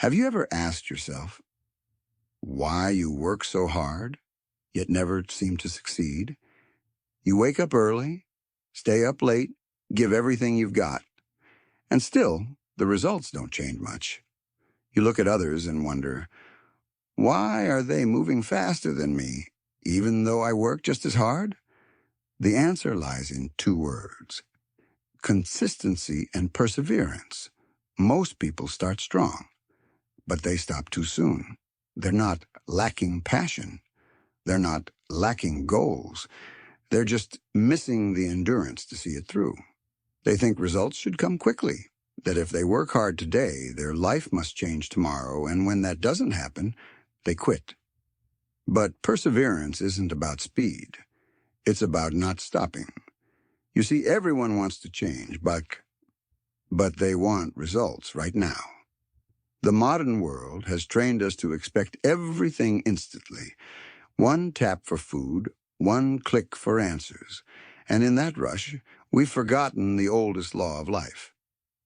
Have you ever asked yourself why you work so hard, yet never seem to succeed? You wake up early, stay up late, give everything you've got, and still, the results don't change much. You look at others and wonder, why are they moving faster than me, even though I work just as hard? The answer lies in two words: consistency and perseverance. Most people start strong, but they stop too soon. They're not lacking passion. They're not lacking goals. They're just missing the endurance to see it through. They think results should come quickly, that if they work hard today, their life must change tomorrow, and when that doesn't happen, they quit. But perseverance isn't about speed. It's about not stopping. You see, everyone wants to change, but they want results right now. The modern world has trained us to expect everything instantly. One tap for food, one click for answers. And in that rush, we've forgotten the oldest law of life.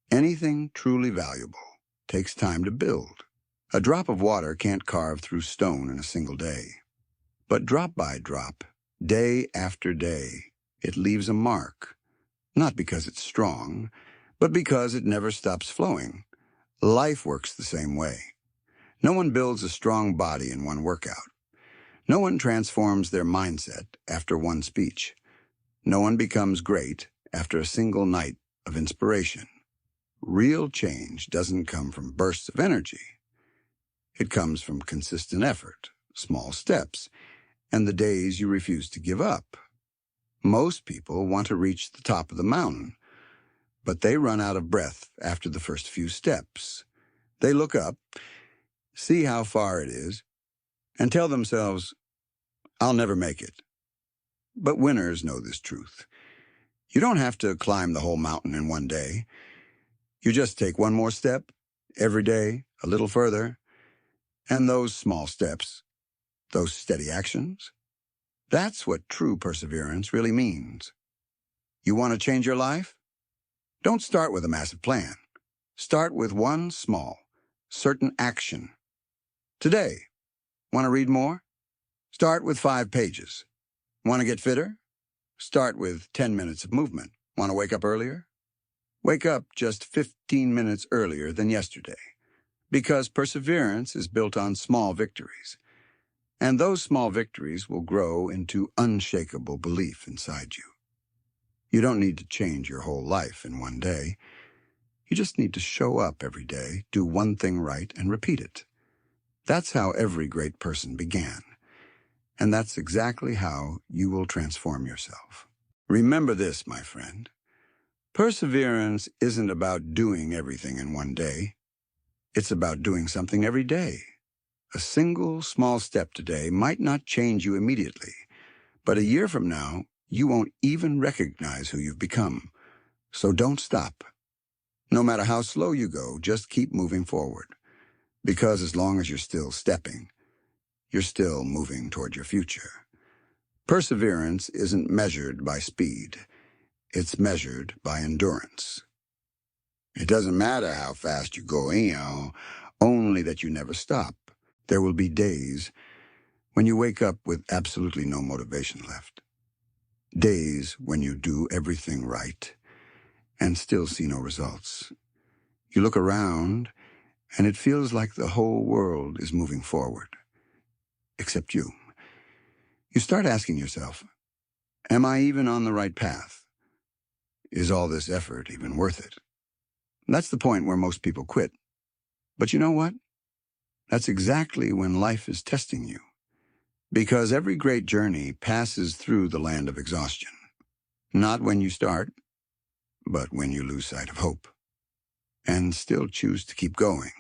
Anything truly valuable takes time to build. A drop of water can't carve through stone in a single day. But drop by drop, day after day, it leaves a mark. Not because it's strong, but because it never stops flowing. Life works the same way. No one builds a strong body in one workout. No one transforms their mindset after one speech. No one becomes great after a single night of inspiration. Real change doesn't come from bursts of energy. It comes from consistent effort, small steps, and the days you refuse to give up. Most people want to reach the top of the mountain, but they run out of breath after the first few steps. They look up, see how far it is, and tell themselves, I'll never make it. But winners know this truth. You don't have to climb the whole mountain in one day. You just take one more step, every day, a little further, and those small steps, those steady actions, that's what true perseverance really means. You want to change your life? Don't start with a massive plan. Start with one small, certain action. Today, want to read more? Start with 5 pages. Want to get fitter? Start with 10 minutes of movement. Want to wake up earlier? Wake up just 15 minutes earlier than yesterday, because perseverance is built on small victories. And those small victories will grow into unshakable belief inside you. You don't need to change your whole life in one day. You just need to show up every day, do one thing right, and repeat it. That's how every great person began. And that's exactly how you will transform yourself. Remember this, my friend. Perseverance isn't about doing everything in one day. It's about doing something every day. A single small step today might not change you immediately, but a year from now, you won't even recognize who you've become. So don't stop. No matter how slow you go, just keep moving forward. Because as long as you're still stepping, you're still moving toward your future. Perseverance isn't measured by speed. It's measured by endurance. It doesn't matter how fast you go, only that you never stop. There will be days when you wake up with absolutely no motivation left. Days when you do everything right and still see no results. You look around and it feels like the whole world is moving forward, except you. You start asking yourself, am I even on the right path? Is all this effort even worth it? That's the point where most people quit. But you know what? That's exactly when life is testing you. Because every great journey passes through the land of exhaustion. Not when you start, but when you lose sight of hope. And still choose to keep going.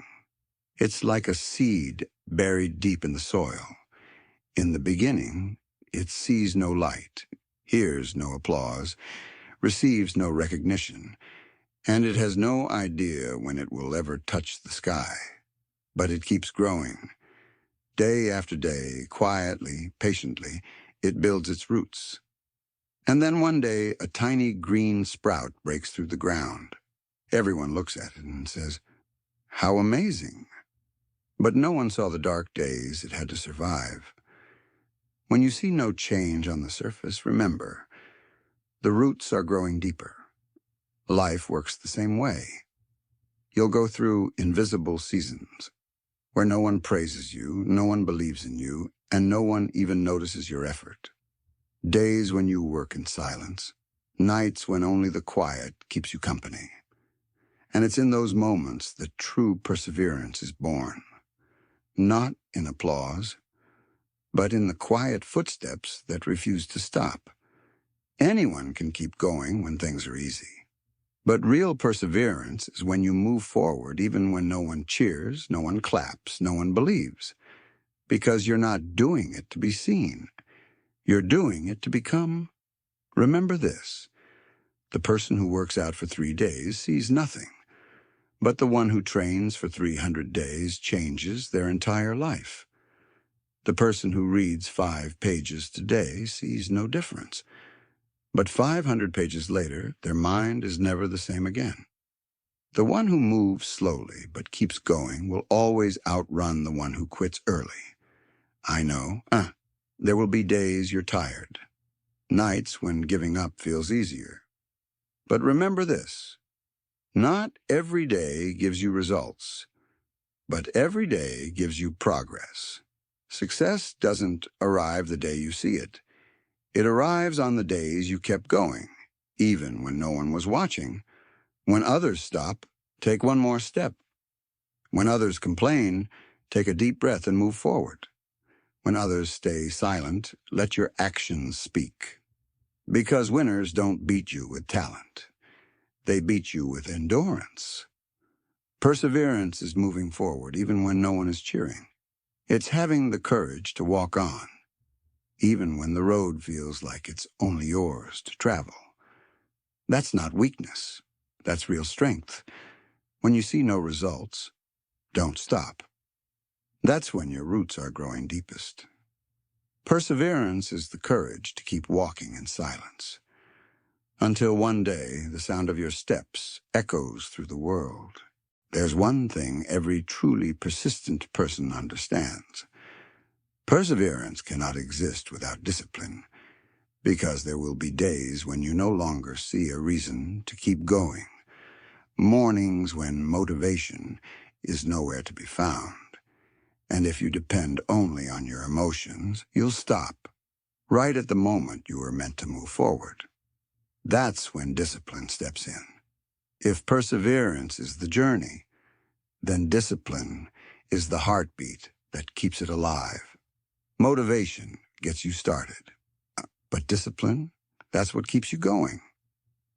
It's like a seed buried deep in the soil. In the beginning, it sees no light, hears no applause, receives no recognition, and it has no idea when it will ever touch the sky. But it keeps growing. Day after day, quietly, patiently, it builds its roots. And then one day, a tiny green sprout breaks through the ground. Everyone looks at it and says, how amazing. But no one saw the dark days it had to survive. When you see no change on the surface, remember, the roots are growing deeper. Life works the same way. You'll go through invisible seasons where no one praises you, no one believes in you, and no one even notices your effort. Days when you work in silence, nights when only the quiet keeps you company. And it's in those moments that true perseverance is born. Not in applause, but in the quiet footsteps that refuse to stop. Anyone can keep going when things are easy. But real perseverance is when you move forward even when no one cheers, no one claps, no one believes. Because you're not doing it to be seen. You're doing it to become. Remember this. The person who works out for 3 days sees nothing. But the one who trains for 300 days changes their entire life. The person who reads 5 pages today sees no difference. But 500 pages later, their mind is never the same again. The one who moves slowly but keeps going will always outrun the one who quits early. I know. There will be days you're tired. Nights when giving up feels easier. But remember this. Not every day gives you results, but every day gives you progress. Success doesn't arrive the day you see it. It arrives on the days you kept going, even when no one was watching. When others stop, take one more step. When others complain, take a deep breath and move forward. When others stay silent, let your actions speak. Because winners don't beat you with talent. They beat you with endurance. Perseverance is moving forward even when no one is cheering. It's having the courage to walk on, even when the road feels like it's only yours to travel. That's not weakness. That's real strength. When you see no results, don't stop. That's when your roots are growing deepest. Perseverance is the courage to keep walking in silence. Until one day, the sound of your steps echoes through the world. There's one thing every truly persistent person understands. Perseverance cannot exist without discipline, because there will be days when you no longer see a reason to keep going. Mornings when motivation is nowhere to be found. And if you depend only on your emotions, you'll stop, right at the moment you were meant to move forward. That's when discipline steps in. If perseverance is the journey, then discipline is the heartbeat that keeps it alive. Motivation gets you started, but discipline, that's what keeps you going.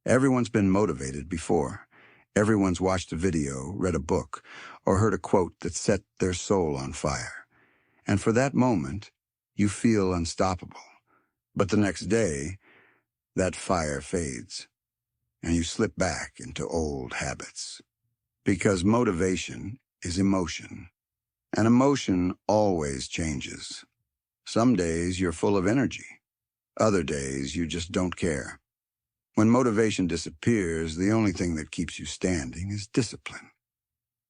Everyone's been motivated before. Everyone's watched a video, read a book, or heard a quote that set their soul on fire. And for that moment, you feel unstoppable. But the next day, that fire fades, and you slip back into old habits. Because motivation is emotion, and emotion always changes. Some days you're full of energy. Other days you just don't care. When motivation disappears, the only thing that keeps you standing is discipline.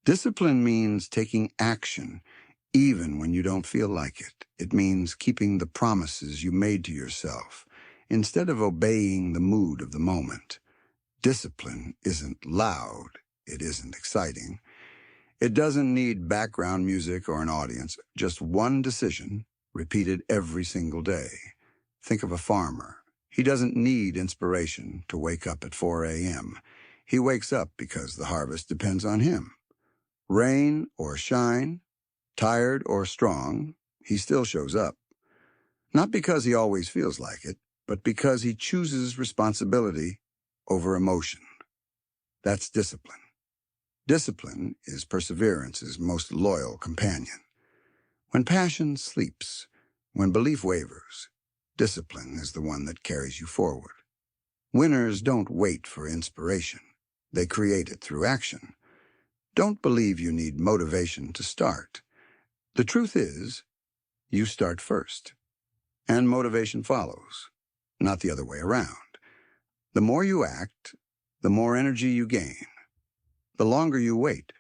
Discipline means taking action even when you don't feel like it. It means keeping the promises you made to yourself instead of obeying the mood of the moment. Discipline isn't loud. It isn't exciting. It doesn't need background music or an audience. Just one decision, repeated every single day. Think of a farmer. He doesn't need inspiration to wake up at 4 a.m. He wakes up because the harvest depends on him. Rain or shine, tired or strong, he still shows up. Not because he always feels like it, but because he chooses responsibility over emotion. That's discipline. Discipline is perseverance's most loyal companion. When passion sleeps, when belief wavers, discipline is the one that carries you forward. Winners don't wait for inspiration. They create it through action. Don't believe you need motivation to start. The truth is, you start first, and motivation follows, not the other way around. The more you act, the more energy you gain. The longer you wait,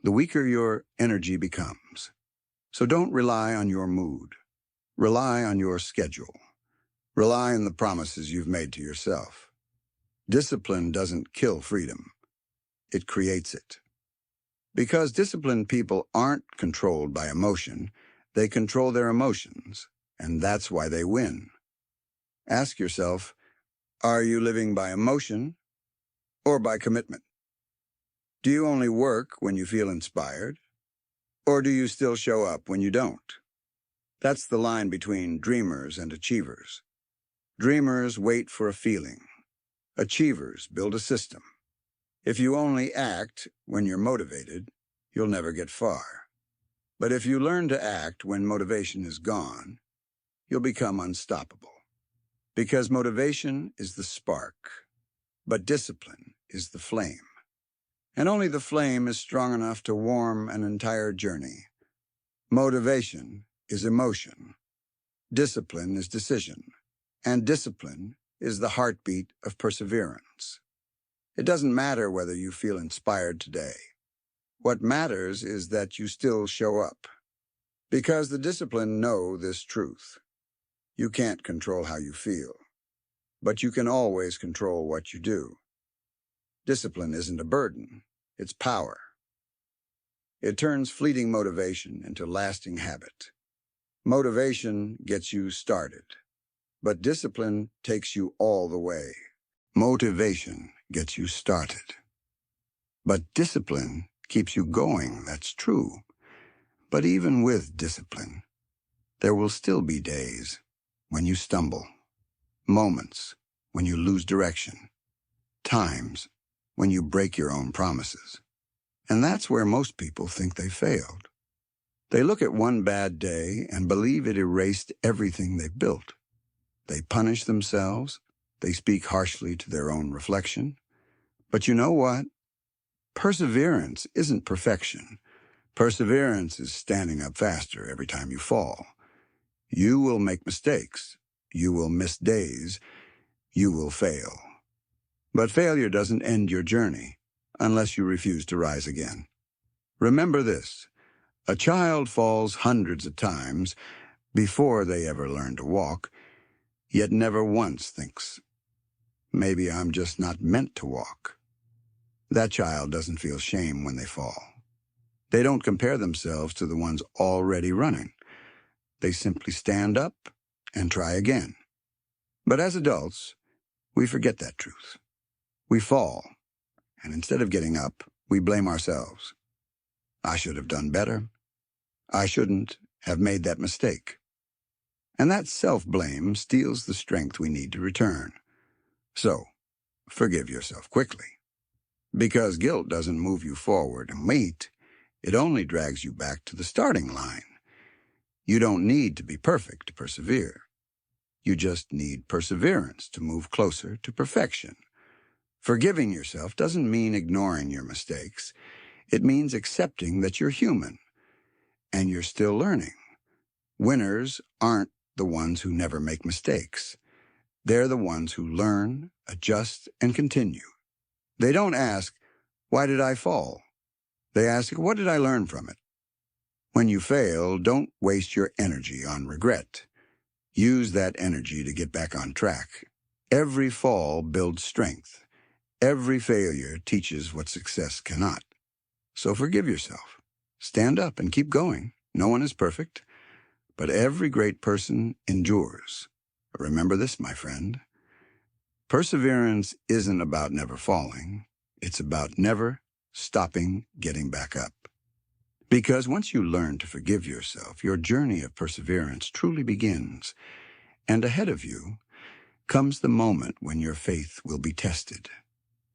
the weaker your energy becomes. So don't rely on your mood. Rely on your schedule. Rely on the promises you've made to yourself. Discipline doesn't kill freedom. It creates it. Because disciplined people aren't controlled by emotion, they control their emotions, and that's why they win. Ask yourself, are you living by emotion or by commitment? Do you only work when you feel inspired, or do you still show up when you don't? That's the line between dreamers and achievers. Dreamers wait for a feeling. Achievers build a system. If you only act when you're motivated, you'll never get far. But if you learn to act when motivation is gone, you'll become unstoppable. Because motivation is the spark, but discipline is the flame. And only the flame is strong enough to warm an entire journey. Motivation is emotion. Discipline is decision. And discipline is the heartbeat of perseverance. It doesn't matter whether you feel inspired today. What matters is that you still show up. Because the disciplined know this truth. You can't control how you feel, but you can always control what you do. Discipline isn't a burden, it's power. It turns fleeting motivation into lasting habit. Motivation gets you started, but discipline takes you all the way. Motivation gets you started, but discipline keeps you going, that's true. But even with discipline, there will still be days when you stumble, moments when you lose direction, times when you break your own promises. And that's where most people think they failed. They look at one bad day and believe it erased everything they built. They punish themselves, they speak harshly to their own reflection. But you know what? Perseverance isn't perfection. Perseverance is standing up faster every time you fall. You will make mistakes. You will miss days. You will fail. But failure doesn't end your journey unless you refuse to rise again. Remember this, a child falls hundreds of times before they ever learn to walk, yet never once thinks, maybe I'm just not meant to walk. That child doesn't feel shame when they fall. They don't compare themselves to the ones already running. They simply stand up and try again. But as adults, we forget that truth. We fall, and instead of getting up, we blame ourselves. I should have done better. I shouldn't have made that mistake. And that self-blame steals the strength we need to return. So, forgive yourself quickly. Because guilt doesn't move you forward and wait, it only drags you back to the starting line. You don't need to be perfect to persevere. You just need perseverance to move closer to perfection. Forgiving yourself doesn't mean ignoring your mistakes. It means accepting that you're human, and you're still learning. Winners aren't the ones who never make mistakes. They're the ones who learn, adjust, and continue. They don't ask, why did I fall? They ask, what did I learn from it? When you fail, don't waste your energy on regret. Use that energy to get back on track. Every fall builds strength. Every failure teaches what success cannot. So forgive yourself. Stand up and keep going. No one is perfect, but every great person endures. Remember this, my friend. Perseverance isn't about never falling. It's about never stopping getting back up. Because once you learn to forgive yourself, your journey of perseverance truly begins. And ahead of you comes the moment when your faith will be tested.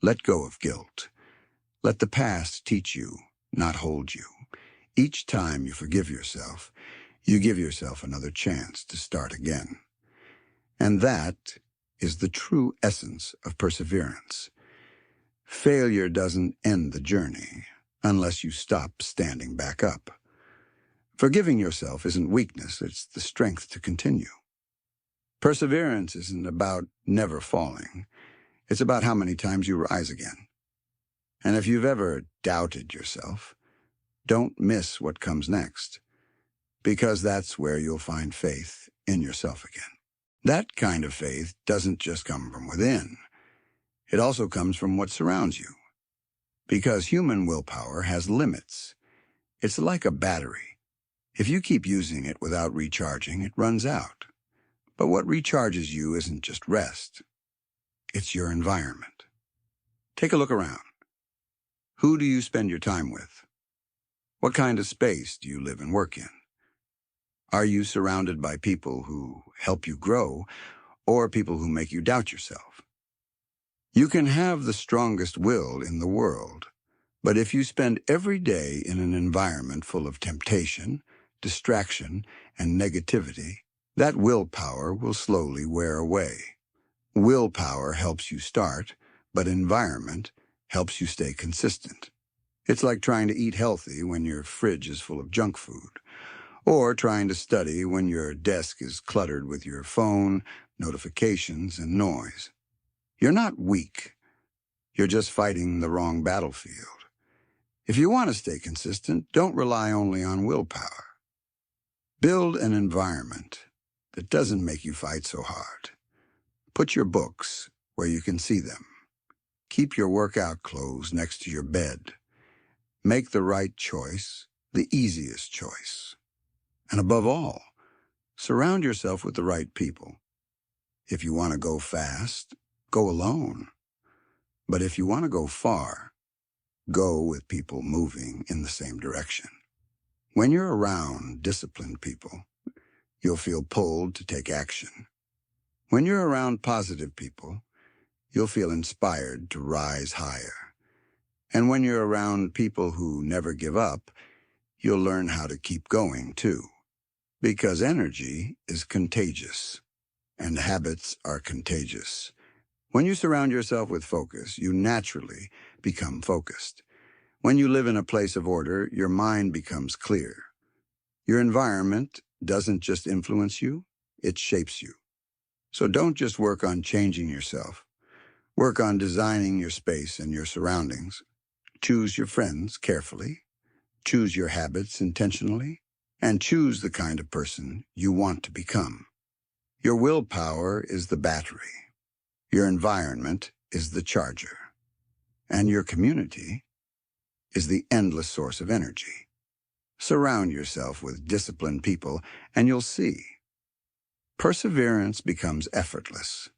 Let go of guilt. Let the past teach you, not hold you. Each time you forgive yourself, you give yourself another chance to start again. And that is the true essence of perseverance. Failure doesn't end the journey unless you stop standing back up. Forgiving yourself isn't weakness, it's the strength to continue. Perseverance isn't about never falling. It's about how many times you rise again. And if you've ever doubted yourself, Don't miss what comes next, because that's where you'll find faith in yourself again. That kind of faith doesn't just come from within. It also comes from what surrounds you, because human willpower has limits. It's like a battery. If you keep using it without recharging, it runs out. But what recharges you isn't just rest. It's your environment. Take a look around. Who do you spend your time with? What kind of space do you live and work in? Are you surrounded by people who help you grow, or people who make you doubt yourself? You can have the strongest will in the world, but if you spend every day in an environment full of temptation, distraction, and negativity, that willpower will slowly wear away. Willpower helps you start, but environment helps you stay consistent. It's like trying to eat healthy when your fridge is full of junk food, or trying to study when your desk is cluttered with your phone, notifications, and noise. You're not weak. You're just fighting the wrong battlefield. If you want to stay consistent, don't rely only on willpower. Build an environment that doesn't make you fight so hard. Put your books where you can see them. Keep your workout clothes next to your bed. Make the right choice, the easiest choice. And above all, surround yourself with the right people. If you want to go fast, go alone. But if you want to go far, go with people moving in the same direction. When you're around disciplined people, you'll feel pulled to take action. When you're around positive people, you'll feel inspired to rise higher. And when you're around people who never give up, you'll learn how to keep going too. Because energy is contagious, and habits are contagious. When you surround yourself with focus, you naturally become focused. When you live in a place of order, your mind becomes clear. Your environment doesn't just influence you, it shapes you. So don't just work on changing yourself. Work on designing your space and your surroundings. Choose your friends carefully. Choose your habits intentionally. And choose the kind of person you want to become. Your willpower is the battery. Your environment is the charger. And your community is the endless source of energy. Surround yourself with disciplined people, and you'll see. Perseverance becomes effortless.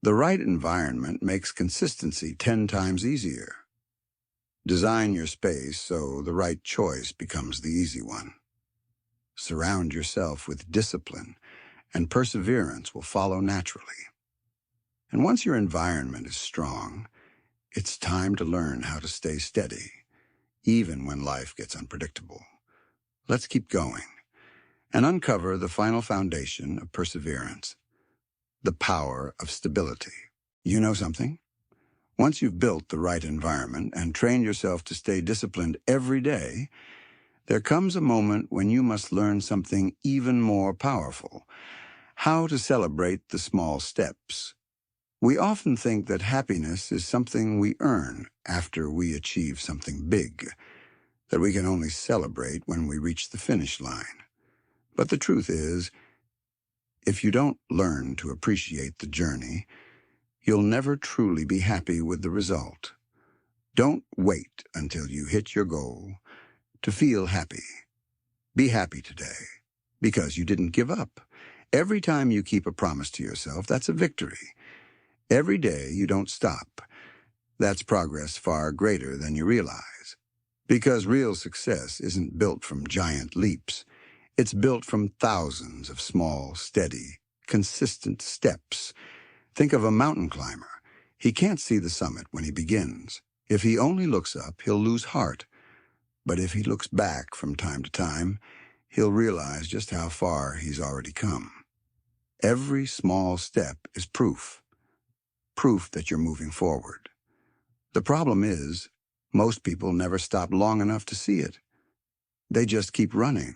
The right environment makes consistency 10 times easier. Design your space so the right choice becomes the easy one. Surround yourself with discipline, and perseverance will follow naturally. And once your environment is strong, it's time to learn how to stay steady, even when life gets unpredictable. Let's keep going and uncover the final foundation of perseverance, the power of stability. You know something? Once you've built the right environment and trained yourself to stay disciplined every day, there comes a moment when you must learn something even more powerful: how to celebrate the small steps. We often think that happiness is something we earn after we achieve something big, that we can only celebrate when we reach the finish line. But the truth is, if you don't learn to appreciate the journey, you'll never truly be happy with the result. Don't wait until you hit your goal to feel happy. Be happy today, because you didn't give up. Every time you keep a promise to yourself, that's a victory. Every day you don't stop. That's progress far greater than you realize. Because real success isn't built from giant leaps. It's built from thousands of small, steady, consistent steps. Think of a mountain climber. He can't see the summit when he begins. If he only looks up, he'll lose heart. But if he looks back from time to time, he'll realize just how far he's already come. Every small step is proof that you're moving forward. The problem is, most people never stop long enough to see it. They just keep running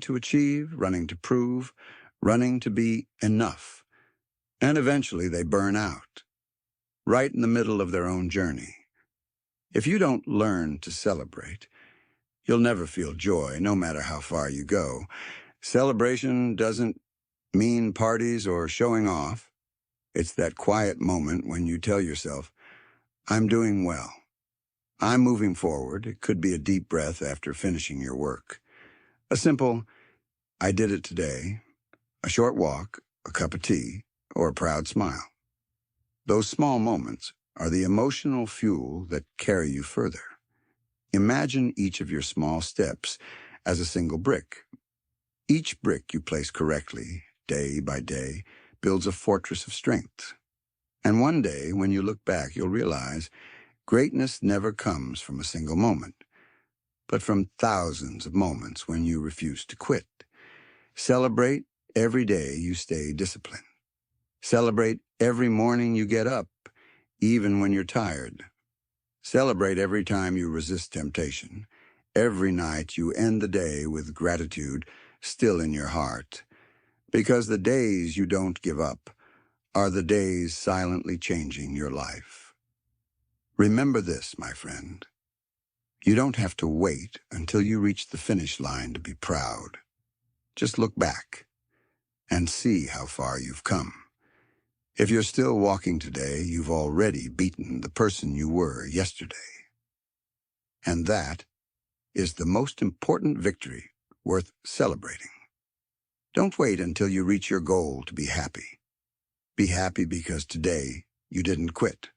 to achieve, running to prove, running to be enough. And eventually they burn out, right in the middle of their own journey. If you don't learn to celebrate, You'll never feel joy, no matter how far you go. Celebration doesn't mean parties or showing off. It's that quiet moment when you tell yourself, I'm doing well. I'm moving forward. It could be a deep breath after finishing your work. A simple, I did it today, a short walk, a cup of tea, or a proud smile. Those small moments are the emotional fuel that carry you further. Imagine each of your small steps as a single brick. Each brick you place correctly, day by day, builds a fortress of strength. And one day, when you look back, you'll realize greatness never comes from a single moment, but from thousands of moments when you refuse to quit. Celebrate every day you stay disciplined. Celebrate every morning you get up, even when you're tired. Celebrate every time you resist temptation. Every night you end the day with gratitude still in your heart. Because the days you don't give up are the days silently changing your life. Remember this, my friend. You don't have to wait until you reach the finish line to be proud. Just look back and see how far you've come. If you're still walking today, you've already beaten the person you were yesterday. And that is the most important victory worth celebrating. Don't wait until you reach your goal to be happy. Be happy because today you didn't quit.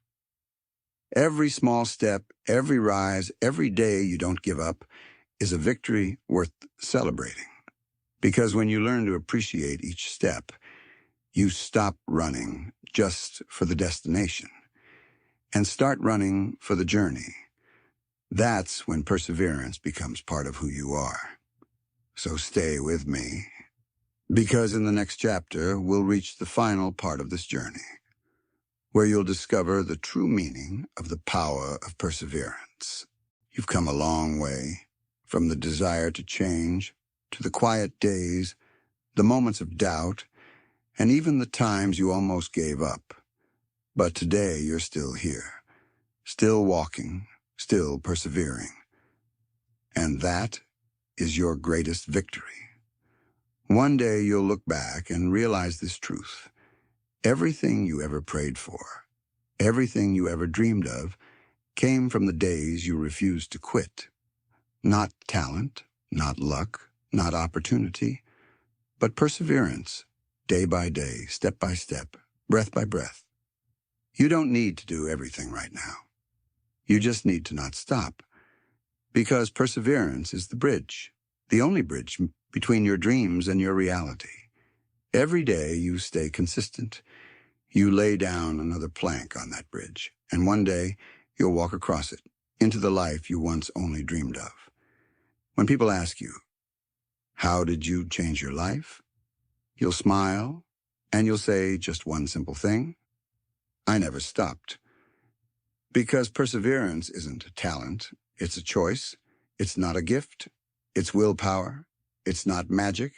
Every small step, every rise, every day you don't give up is a victory worth celebrating. Because when you learn to appreciate each step, you stop running just for the destination and start running for the journey. That's when perseverance becomes part of who you are. So stay with me, because in the next chapter, we'll reach the final part of this journey, where you'll discover the true meaning of the power of perseverance. You've come a long way, from the desire to change, to the quiet days, the moments of doubt, and even the times you almost gave up. But today you're still here, still walking, still persevering. And that is your greatest victory. One day you'll look back and realize this truth. Everything you ever prayed for, everything you ever dreamed of, came from the days you refused to quit. Not talent, not luck, not opportunity, but perseverance, day by day, step by step, breath by breath. You don't need to do everything right now. You just need to not stop, because perseverance is the bridge, the only bridge between your dreams and your reality. Every day you stay consistent. You lay down another plank on that bridge, and one day you'll walk across it into the life you once only dreamed of. When people ask you, how did you change your life? You'll smile, and you'll say just one simple thing: I never stopped. Because perseverance isn't a talent, it's a choice. It's not a gift. It's willpower. It's not magic.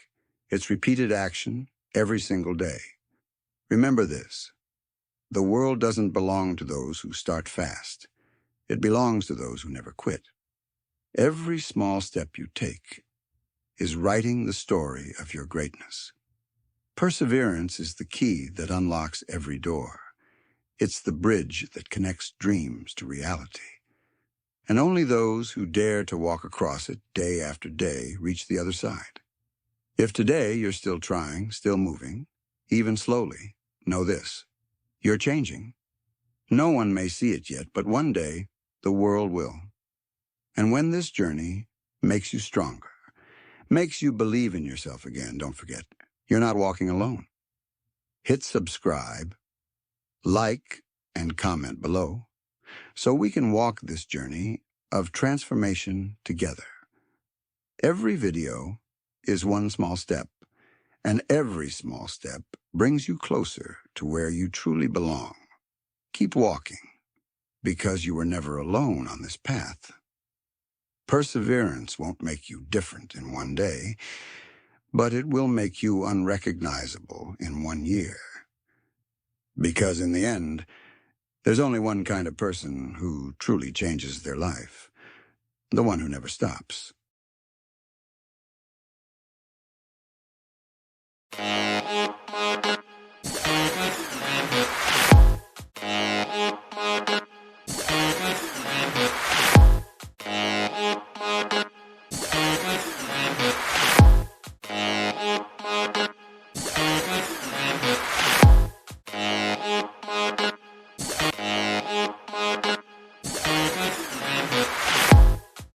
It's repeated action every single day. Remember this: the world doesn't belong to those who start fast. It belongs to those who never quit. Every small step you take is writing the story of your greatness. Perseverance is the key that unlocks every door. It's the bridge that connects dreams to reality. And only those who dare to walk across it day after day reach the other side. If today you're still trying, still moving, even slowly, know this: you're changing. No one may see it yet, but one day the world will. And when this journey makes you stronger, makes you believe in yourself again, don't forget, you're not walking alone. Hit subscribe, like, and comment below, so we can walk this journey of transformation together. Every video is one small step, and every small step brings you closer to where you truly belong. Keep walking, because you were never alone on this path. Perseverance won't make you different in one day, but it will make you unrecognizable in 1 year. Because in the end, there's only one kind of person who truly changes their life: the one who never stops.